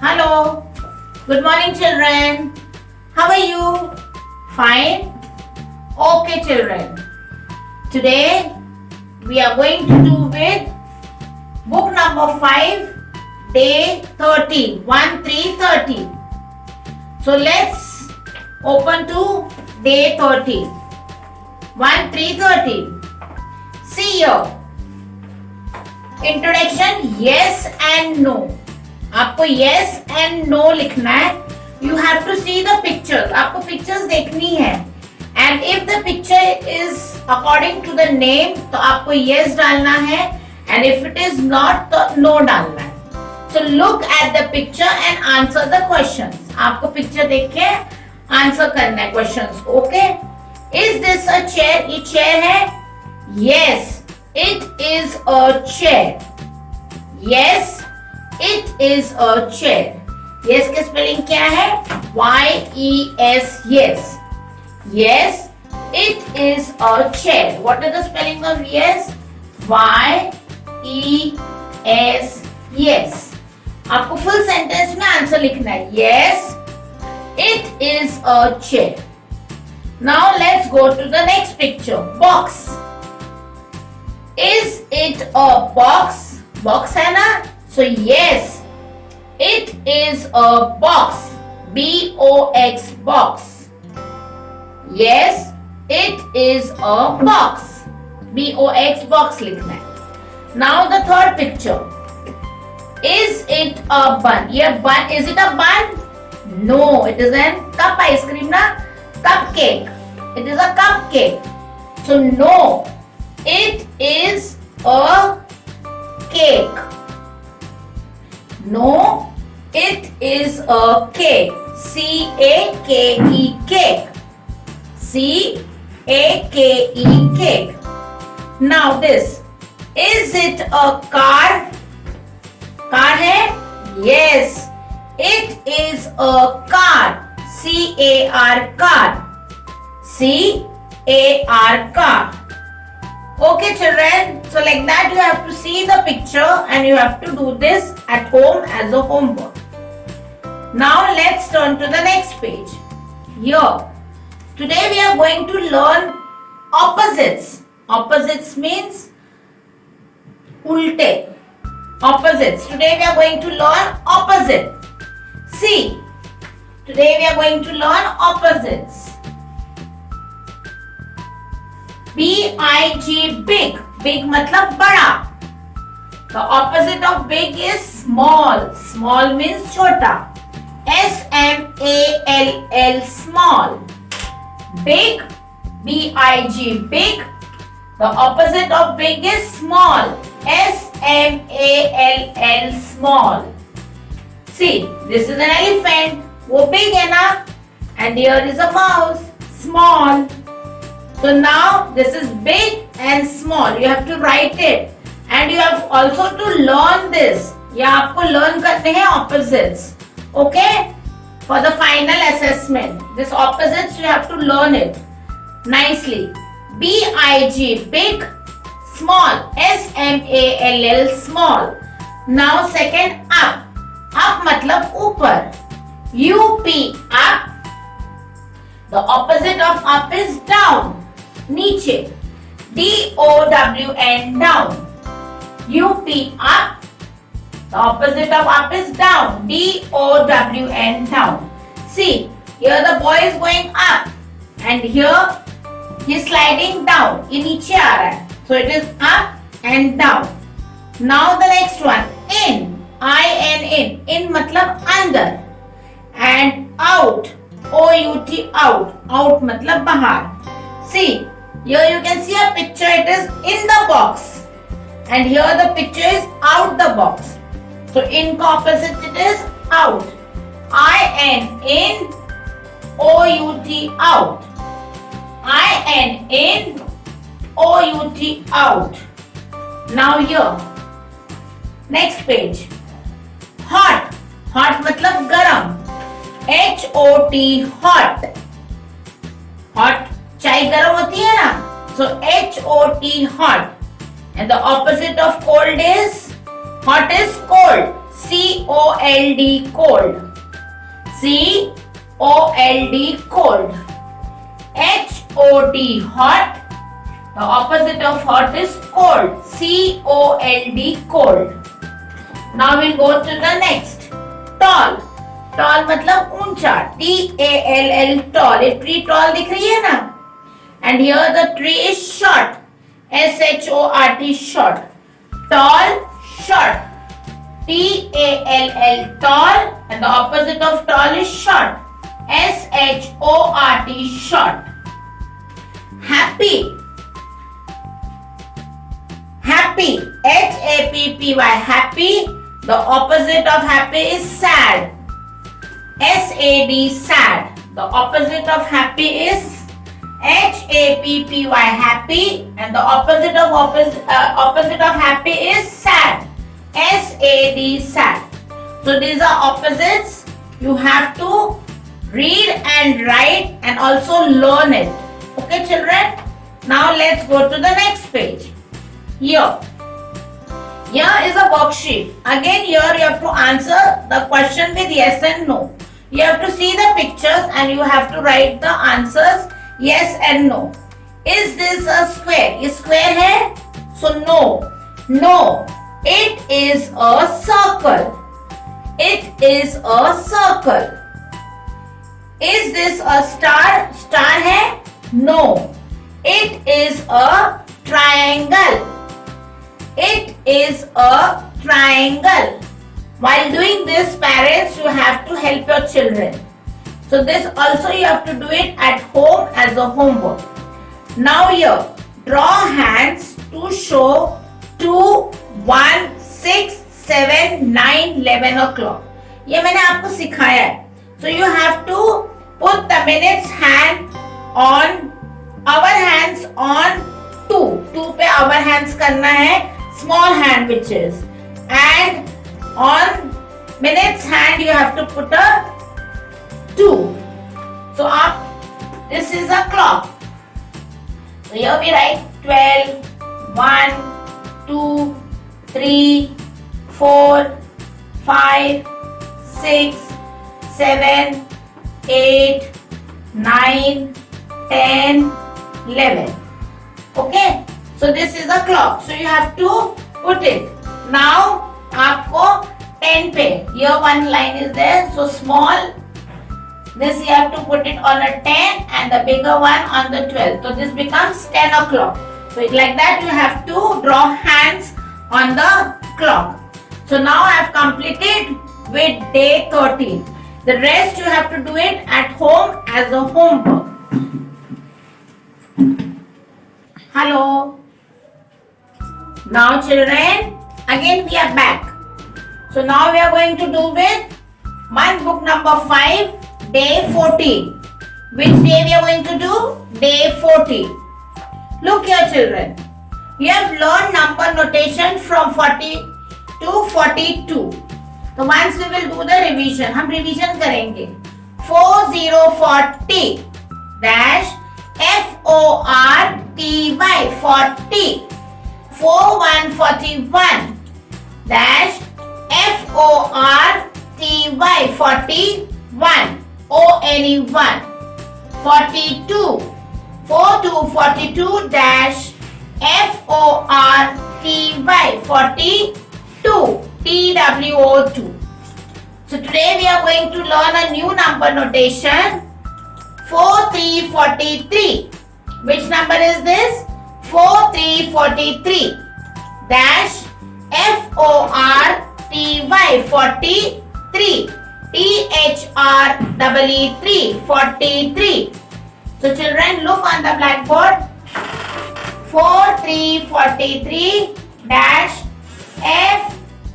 Hello. Good morning, children. How are you? Fine? Okay, children. Today we are going to do with book number 5, day 13. 1, 3, 13. So let's open to day 13. 1, 3, 13. See here. Introduction, yes and no. आपको yes and no लिखना है. You have to see the pictures. आपको pictures देखनी है. And if the picture is according to the name, तो आपको yes डालना है. And if it is not, तो no डालना है. So look at the picture and answer the questions. आपको picture देख के answer करना है questions. Okay? Is this a chair? ये chair है? Yes, it is a chair. Yes, it is a chair. Yes के spelling क्या है? Y-E-S, yes. Yes, it is a chair. What is the spelling of yes? Y-E-S, yes. आपको full sentence में answer लिखना है. Yes, it is a chair. Now let's go to the next picture. Box. Is it a box? Box है ना? So yes, it is a box. B-O-X, box. Yes, it is a box. B-O-X, box लिखना है. Now the third picture. Is it a bun? ये bun, is it a bun? No, it is a cup ice cream ना? Cupcake. It is a cupcake. So no, it is a cake. No, it is a cake. C-A-K-E, cake. C-A-K-E, cake. Now this. Is it a car? Car है? Yes, it is a car. C-A-R, car. C-A-R, car. Okay, children. So like that you have to see the picture and you have to do this at home as a homework. Now let's turn to the next page. Here. Today we are going to learn opposites. Opposites means ulte. Opposites. Today we are going to learn opposite. See. Today we are going to learn opposites. B-I-G, big. Big मतलब बड़ा. The opposite of big is small. Small means छोटा. S-M-A-L-L, small. Big, B-I-G, big. The opposite of big is small. S-M-A-L-L, small. See, this is an elephant. वो big है ना? And here is a mouse. Small. So now this is big and small. You have to write it. And you have also to learn this. ये आपको learn करने हैं opposites. Okay? For the final assessment. This opposites you have to learn it nicely. B-I-G, big, small. S-M-A-L-L, small. Now second, up. Up मतलब ऊपर. U-P, up. The opposite of up is down. नीचे. D-O-W-N, down. U-P, up. The opposite of up is down. D-O-W-N, down. See, here the boy is going up. And here he is sliding down. ये नीचे आ रहा है. So it is up and down. Now the next one. In. I-N, in. In मतलब अंदर. And out. O-U-T, out. Out मतलब बाहर. See, here you can see a picture. It is in the box. And here the picture is out the box. So in opposite it is out. I-N, in. O-U-T, out. I-N, in. O-U-T, out. Now here. Next page. Hot. Hot मतलब गरम. H-O-T, hot. Hot. चाय गरम होती है ना? So H-O-T, hot. And the opposite of cold is? Hot is cold. C-O-L C-O-L-D, cold. C-O-L-D, cold. H-O-T, hot. The opposite of hot is cold. C-O-L-D, cold. Now we'll go to the next. Tall. Tall मतलब ऊंचा. T-A-L-L, tall. ये tree tall दिख रही है ना? And here the tree is short. S-H-O-R-T, short. Tall, short. T-A-L-L, tall. And the opposite of tall is short. S-H-O-R-T, short. Happy. Happy. H-A-P-P-Y, happy. The opposite of happy is sad. S-A-D, sad. The opposite of happy is H-A-P-P-Y, happy. And the opposite of happy is sad. S-A-D, sad. So these are opposites. You have to read and write and also learn it. Okay, children? Now let's go to the next page. Here is a worksheet. Again, here you have to answer the question with yes and no. You have to see the pictures and you have to write the answers yes and no. Is this a square? Is square hai? So no. No. It is a circle. It is a circle. Is this a star? Star hai? No. It is a triangle. It is a triangle. While doing this, parents, you have to help your children. So this also you have to do it at home as a homework. Now here, draw hands to show 2, 1, 6, 7, 9, 11 o'clock. ये मैंने आपको सिखाया है. So you have to put the minutes hand on, our hands on 2. 2 पे our hands करना है. Small hand which is, and on minutes hand you have to put a 2. So this is a clock. So here we write 12, 1, 2, 3, 4, 5, 6, 7, 8, 9, 10, 11. Okay. So this is a clock. So you have to put it. Now, आपको 10 पे. Here one line is there. So small. This you have to put it on a 10 and the bigger one on the 12. So this becomes 10 o'clock. So like that you have to draw hands on the clock. So now I have completed with day 13. The rest you have to do it at home as a homework. Hello. Now children, again we are back. So now we are going to do with month book number 5, day 14. Which day we are going to do? Day 14. Look here children. You have learned number notation from 40 to 42. So once we will do the revision. हम revision करेंगे. 4040 dash FORTY 40. 4141 dash FORTY 41 ONE1. 42 4242 dash FORTY 42 TWO2. So today we are going to learn a new number notation. 4343. Which number is this? 4343 dash FORTY 43 THREE 43. So children, look on the blackboard. 4343 dash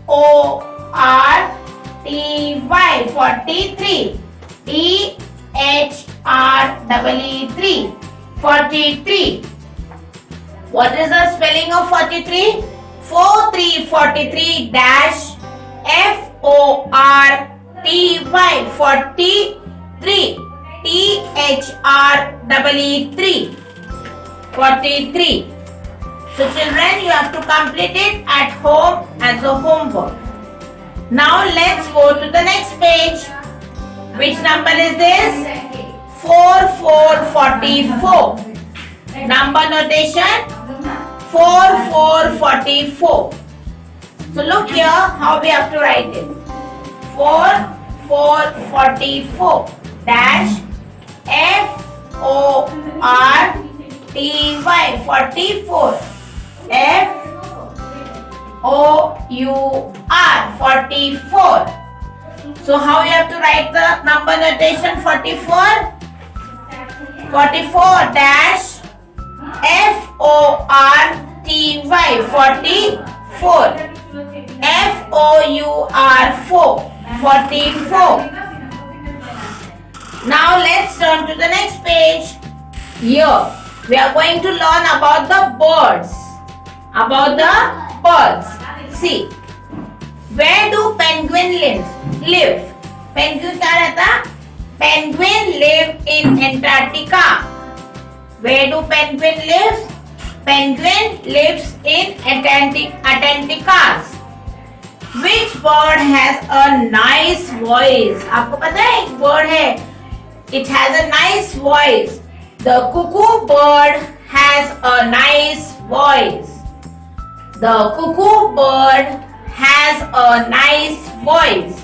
FORTY 43 THREE 43. What is the spelling of 43? 4343 dash FORTY 43 THREE 43. So children, you have to complete it at home as a homework. Now let's go to the next page. Which number is this? 4444. Number notation 4444. So look here how we have to write it. 4444 dash FORTY 44 FOUR 44. So how you have to write the number notation 44? 44 dash FORTY 44 FOUR 44. Now let's turn to the next page. Here we are going to learn about the birds. See, where do penguins live? Penguin क्या रहता? Penguin live in Antarctica. Where do penguin live? Penguin lives in Antarctica. Which bird has a nice voice? आपको पता है एक bird है. It has a nice voice. The cuckoo bird has a nice voice. The cuckoo bird has a nice voice.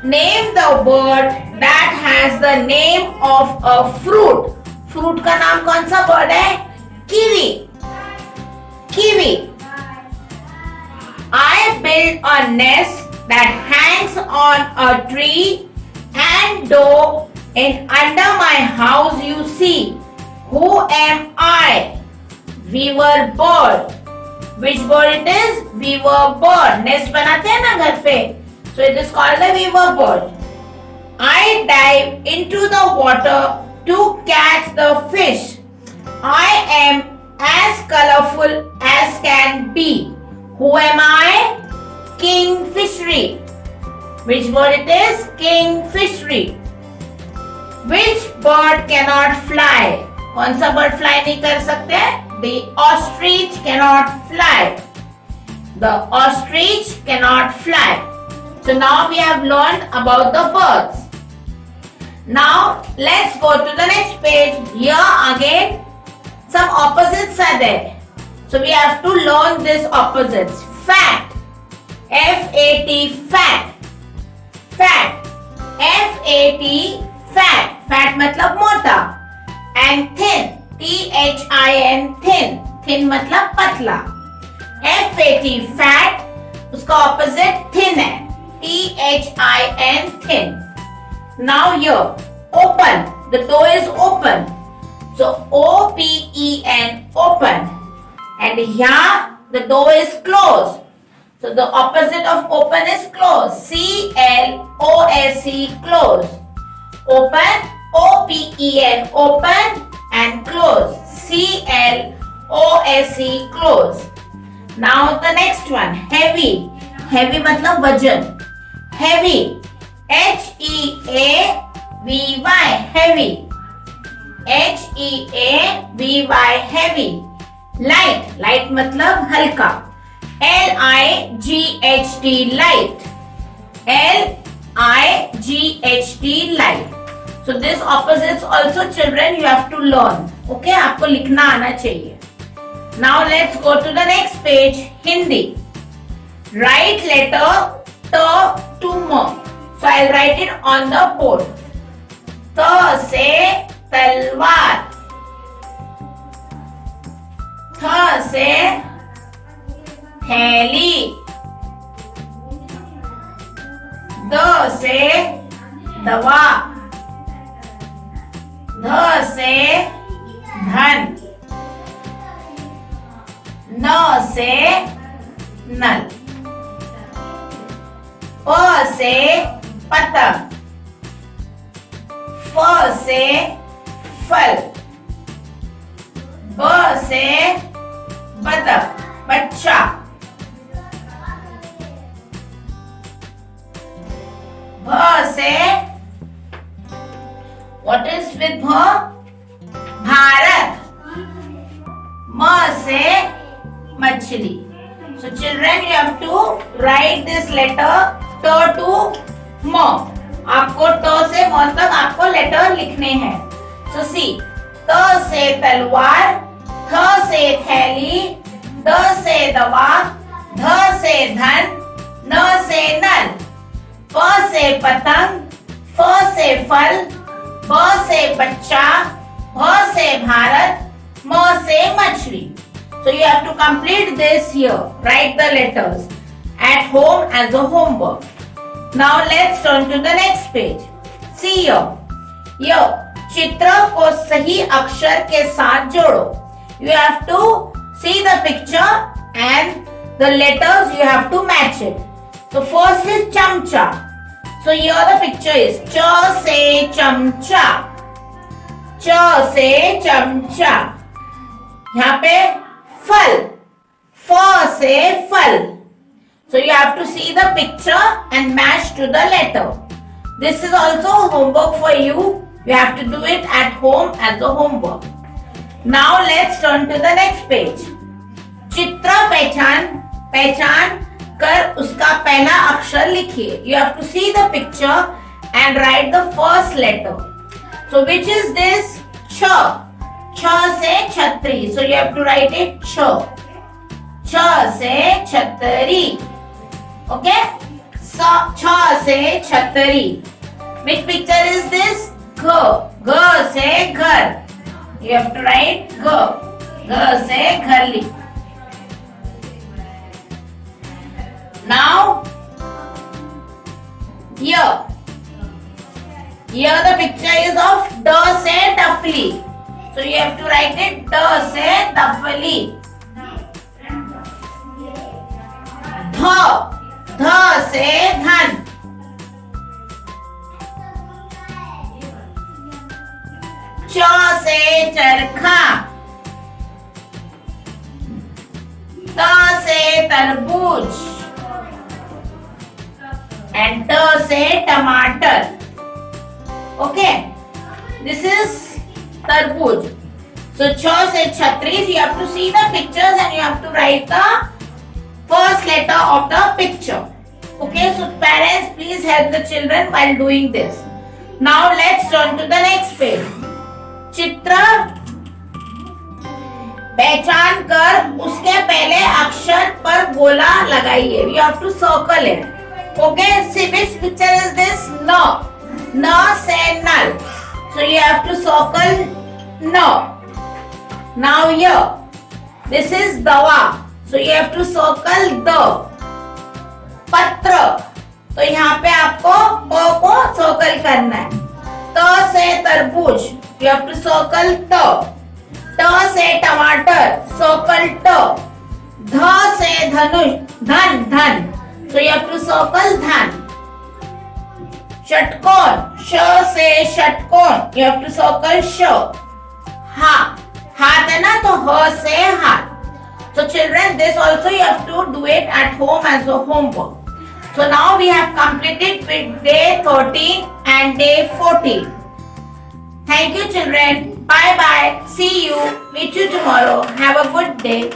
Name the bird that has the name of a fruit. Fruit का नाम कौन सा bird है? Kiwi. Kiwi. I build a nest that hangs on a tree and door and under my house you see. Who am I? Weaver bird. Which bird it is? Weaver bird. Nest बनाते हैं ना घर पे. So it is called the weaver bird. I dive into the water to catch the fish. I am as colorful as can be. Who am I? Kingfishery. Which bird it is? Kingfishery. Which bird cannot fly? कौन सा bird fly नहीं कर सकते? The ostrich cannot fly. The ostrich cannot fly. So now we have learned about the birds. Now let's go to the next page. Here again some opposites are there. So we have to learn these opposites. Fat. F-A-T, fat. Fat. F-A-T, fat. Fat मतलब मोटा. And thin. T-H-I-N, thin. Thin मतलब पतला. F-A-T, fat. उसका opposite thin है. T-H-I-N, thin. Now here, open. The door is open. So O-P-E-N, open. And here the door is closed. So the opposite of open is close. C-L-O-S-E, close. Open, O-P-E-N, open and close. C-L-O-S-E, close. Now the next one, heavy. Heavy मतलब वजन. Heavy. H-E-A-V-Y, heavy. H-E-A-V-Y, heavy. Light. Light मतलब हल्का. L-I-G-H-T, light. L-I-G-H-T, light. So this opposites also children you have to learn. Okay, आपको लिखना आना चाहिए. Now let's go to the next page. Hindi. Write letter T to M. So I'll write it on the board. T से तलवार. थ से थैली. The से दवा. ध से धन. न से नल. प से पतंग. फ से फल. ब से बतख, बच्चा. भ से what is with भ? भारत. म से मछली. So children, you have to write this letter t to m. आपको t से m तक आपको लेटर लिखने हैं. So see, त से तलवार, थ से थैली, द से दवा, ध से धन, न से नल, प से पतंग, फ से फल, ब से बच्चा, भ से भारत, म से मछली. So you have to complete this here. Write the letters at home as a homework. Now let's turn to the next page. See here. Here, चित्र को सही अक्षर के साथ जोड़ो. You have to see the picture and the letters you have to match it. So first is chamcha. So here the picture is च से चमचा, च से चमचा. यहाँ पे फल, फ से फल. So you have to see the picture and match to the letter. This is also homework for you. You have to do it at home as a homework. Now let's turn to the next page. चित्र पहचान, पहचान कर उसका पहला अक्षर लिखिए. You have to see the picture and write the first letter. So which is this? छ. छ से छतरी. So you have to write it छ. छ से छतरी. Okay? छ से छतरी. Which picture is this? घ. घ से घर. You have to write घ. घ से घर लिख. Now, here. Here the picture is of ड से डफली. So you have to write it ड से डफली. ध. ध से धन. च से चरखा. त से तरबूज. And t से टमाटर. Okay, this is तरबूज. So छ से छतरी. You have to see the pictures and you have to write the first letter of the picture. Okay, so parents, please help the children while doing this. Now let's turn to the next page. चित्र पहचान कर उसके पहले अक्षर पर गोला लगाइए. You have to circle it. Okay, see which picture is this? No. No से नल. So you have to circle no. Now here, this is दवा. So you have to circle the. पत्र. तो यहाँ पे आपको प को सर्कल करना है. त से तरबूज. You have to circle त. ट से टमाटर. सर्कल ट. ध से धनुष. धन. धन. So you have to circle धन. षटकोण. श से षटकोण. You have to circle श. हा. हाथ है ना, तो ह से हाथ. So children, this also you have to do it at home as a homework. So now we have completed with day 13 and day 14. Thank you children. Bye bye. See you. Meet you tomorrow. Have a good day.